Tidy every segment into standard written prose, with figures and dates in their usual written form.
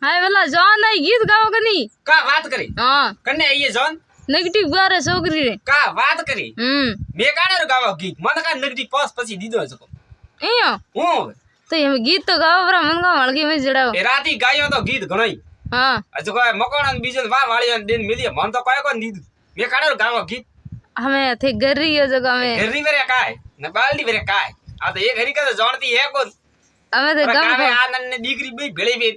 हाय वाला जॉन नहीं गीत गाओ कनी का बात करी हां कने ये जॉन नेगेटिव गारे छोकरी रे का बात करी मे काने गावा गीत मन का नेगेटिव पास પછી દીધો છે એયો હું તો એમ ગીત તો ગાવા પર મન કા વળગી મે જડાવ એ રાતી ગાયો તો ગીત ઘણોઈ हां અજો કોઈ મકોણા બીજો વા વાળીઓ દેન મિલી મન તો કોઈ કોઈ દીધું મે કાને ગાવા ગીત हमें थे गरी हो जगह में ઘરી વેરે કાય ને બાલડી વેરે કાય આ તો એક હરી કા જાણતી હે કોણ हमें तो गम ગાવે આનંદ ને દીકરી બે ભેળી બે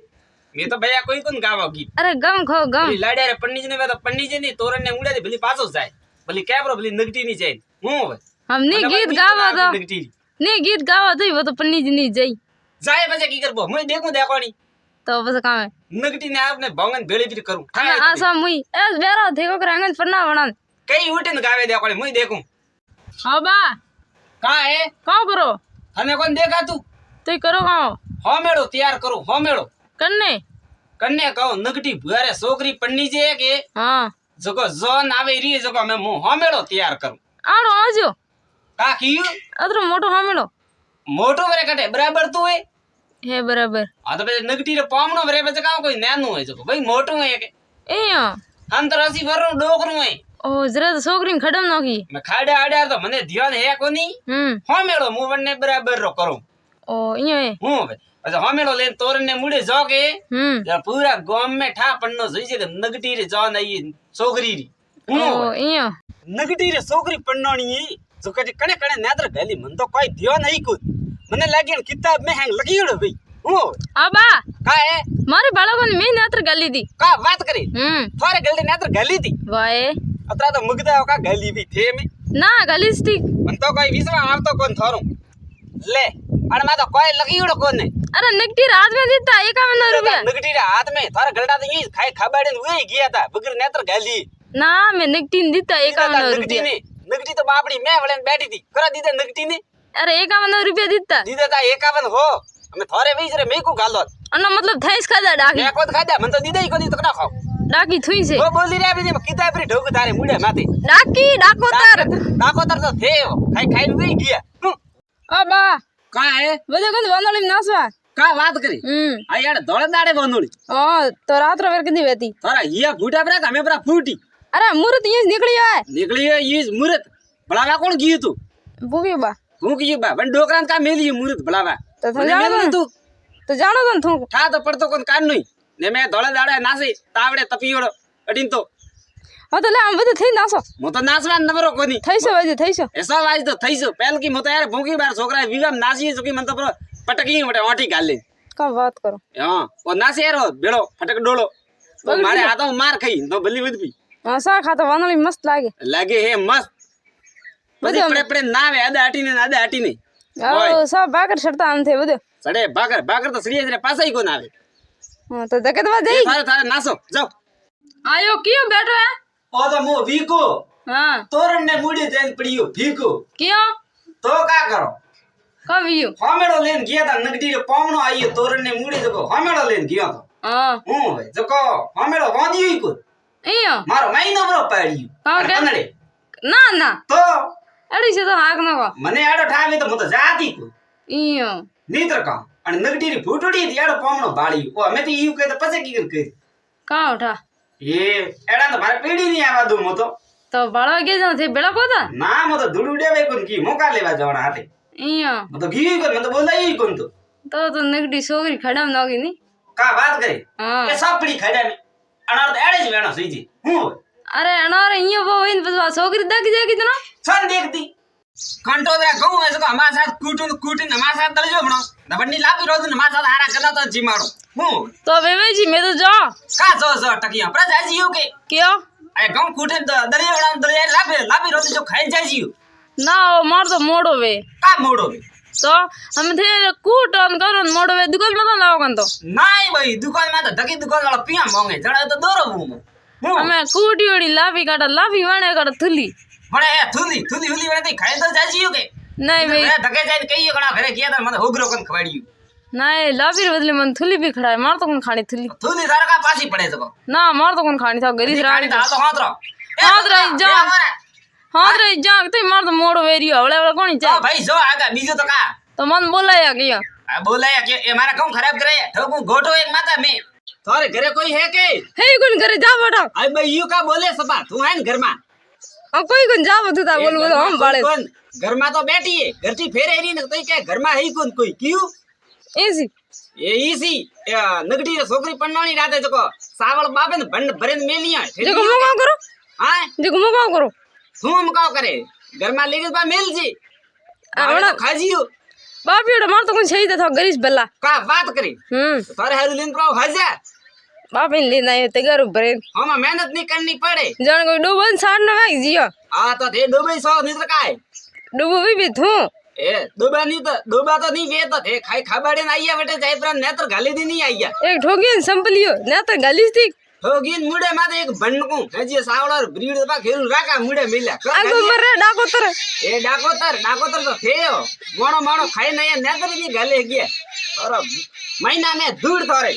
મે તો ભયા કોઈ કોણ ગાવા ગીત अरे गम खो गम લાડ્યા રે પન્નીજ ને મે તો પન્નીજ ની તોરણ ને ઉડે ભલી પાછો જાય ભલી કેબરો ભલી નગટી ની જાય હું હવે हम नहीं गीत गावा तो नहीं गीत गावा तो वो तो पन्नी जी नहीं जाई જાય પછી કી કરબો હું દેખું દેખોણી तो बस काम है नगटी ने आपने भंगन भेड़ी फिर करूं आसा मुई ए बेरा देखो करांगन पन्ना बना कई उठे न गावे दे कोनी मुई देखूं हां बा का है का करो हने कोन देखा तू तो करो गाओ हो मेड़ो तैयार करो हो मेड़ो कन्ने कन्ने कहो नगटी भुआरे छोकरी पन्नी जे के हां जको जोन आवे री जको मैं मु हो मेड़ो तैयार करूं आड़ो आजो का कीयो अदरो मोटो हामेलो मोटो वरे कटे बराबर तू है बराबर आ तो बे नगटी रे पामनो वरे बे का कोई नानो है जको भाई मोटो है के एया अंतर 80 वरो डोकरो है ओ जरा तो छोकरी खडम नोकी मैं खाड़े आड़े तो मने ध्यान है कोनी हो मेड़ो मु वने बराबर रो करूं ओ इयो है हूं अच्छा हो मेड़ो लेन तोरण ने मुड़े जो के या पूरा गांव में ठा पन्नो जोई जे नगटी रे जान आई छोकरी री ओ इयो नगटी रे छोकरी पन्नोनी जो कने कने नेत्र गली मन तो कोई ध्यान नहीं को मने लागे किताब में हैंग लगियो भाई हूं आबा का है मारे बाळकोन में नेत्र गली दी का बात करी थारे गली नेत्र गली थी वाए अतरा तो मुगदा का गली भी थे में ना गलीस थी मन तो कोई विश्वा आवतो कोन थारो ले अरे मा तो कोई लगियो कोन ने अरे नगटी रात में देता 51 रुपया नगटी रे हाथ में थारा गलडा तो ये खाई खबाड़े हुए गया था बगर नेत्र गली ना मैं नगटी देता 51 रुपया नगटी तो बापड़ी मैं वळे बैठी थी करा दीदे नगटी ने अरे 51 रुपया देता दीदे ता 51 हो हमें थारे बीच रे मेको गालो अन मतलब थैस खादा डाकी मैं कोत खादा मन तो दीदे ही कोनी तो ना खाओ डाकी थुई से वो बोली रे अभी किताब रे ढोक तारे मुड़े माथे डाकी डाकोतर तो थे खाई खाई गई गया अबा का है बजे कोन वानोली नासवा का बात करी आ यार दौड़ दाड़े बनोली हां तो रात रो वेर कदी वेती थारा ये फूटा बरा हमें बरा फूटी अरे मूर्त ये निकली है ये मूर्त बड़ावा कौन की तू भूखी बा बन डोकरान का मेली मूर्त बड़ावा तो जानो तो जानो तू था तो पड़तो कोन कान नहीं ने मैं धोळे दाड़े नासी तावड़े तपियोड़ो अडीन तो हां तो ले हम बते थई नासो मो तो नासवा नबरो कोनी थईसो वाजे थईसो ऐसा वाज तो थईसो पहल की मो तो यार भूखी बार छोकरा विवाह नासी जो की मन तो पटकी मोटे ओटी गाल ले का बात करो हां वो नासी यार बेड़ो फटक डोलो तो मारे हाथों मार खई तो बल्ली बद भी हां सा खा तो वानोली मस्त लागे है मस्त बड़ी पड़े नावे आदा हटी ने ओ सब बाकर छड़ता आन थे बदे सड़े बाकर तो सड़िए रे पास ही को नावे हां तो देखे तो जाई थारे नासो जाओ आयो क्यों बैठो है ओ तो मो वीको हां तोरण ने मुड़ी जैन पड़ियो वीको क्यों तो का करो कब यू हमेड़ो लेन गया था नगदी रे पावनो आइयो तोरण ने मुड़ी जको हमेड़ो लेन गया था हां हूं भाई जको हमेड़ो वांदियो ही को एयो मारो महीनो बरो पाड़ियो का कनड़े ना तो अड़ी से तो हाक नको मने आडो ठावे तो मो तो जाती को इयो नीतर का अन नगदी री फूटड़ी थी आडो पावनो बाड़ी ओ हमें तो यू के तो पसे की कर का उठा ये एड़ा तो मारे पीड़ी नहीं आवा दू मो तो बाळो के जो थे बेड़ा कोता ना मो तो दुडू देवे कोन की मौका लेवा जवना हाथे इयो मो तो गी कोन मो तो बोलाई कोन तो नगडी सोगरी खडम नोगी नी का बात करे हां ए सब पड़ी खड़ा में अनार तो एड़े ज वेणो सही जी हूं अरे अनार इयो वो इन बसवा सोगरी दक जे कितना सन देखती कंटो दे कहूं ऐसे को हमारे साथ कूटन हमारे साथ दल जो बनो दबनी लापी रोज हमारे साथ हारा करना तो जी मारो हूं तो वेवे जी मैं तो जा का जो टकिया पर जाय जियो के क्यों ए गांव कूटन दलिया बना दलिया लापी रोज जो खाई जाय जियो ना ओ मार तो मोड़ो वे का मोड़ो वे तो हम थे कूटन करन मोड़ो वे दुकान में तो लाओ कन तो नहीं भाई दुकान में तो धकी दुकान वाला पिया मांगे जड़ा तो दोरो हूं हमें कूटी ओड़ी लापी काटा लापी वाणे कर थुली बड़े थुली बने खाई तो जाय जियो के नहीं भाई धके जाय कहियो कणा घरे किया था मने होगरो कन खवाड़ियो नहीं लापी बदले मन थुली भी खड़ा है मार तो कौन खानी थुली सारा का पासी पड़े जको ना मार तो कौन खानी था गरीब खानी था तो हाथ जा ते मार तो मोड़ वेरी हवले वाला कोनी चाहिए भाई जो आगा बीजो तो का तो मन बोलाया किया बोलाया कि ये हमारा काम खराब करे ठोकू घोटो एक माता में थारे घरे कोई है के હે કોણ ઘરે જાવ બટા आई भाई यू का बोले सपा तू है न घर में કોઈ કોણ જાવ તું તા બોલ બોલ હમ બાળે कौन घर में तो बैठी है घर की फेरे रही न तो क्या घर में है कौन कोई क्यों એસી ये इसी नगड़ी छोकरी पन्नानी राते जको सावल बाबे न भंड भरे मेलिया જેકો મો કામ કરો हां જેકો મો કામ કરો तुम का करे घर में लेके बा मेल जी આવડા खाजियो બાપીડો માર તો કોણ છે તો ગરીશ ભલા का बात करी थारे हारू लेन प्राव हजा બાપી લઈને આવ્યો તે ઘર ભરે हम मेहनत नहीं करनी पड़े જાણ કોઈ ડૂબન સાડ ન વાગી જીયો आ तो थे डूबे सो नित्र काय ડૂબો બી થું ए डूबा तो नहीं वे तो थे खाई खाबाड़े न आइया बेटे जाय पर नेत्र गाली दी नहीं आइया એક ઠોકીને સંપલિયો ને તો ગાલીસ થી होगिन मुड़े माते एक बंडकू हजी सावड़ा ब्रीड बा खेल राका मुड़े मिल्या આગો મરે ડાકોતર ए डाकोतर तो थेयो मोणो मोणो खाई नहीं नेत्र नहीं गाले गया और महीना में दूर थारे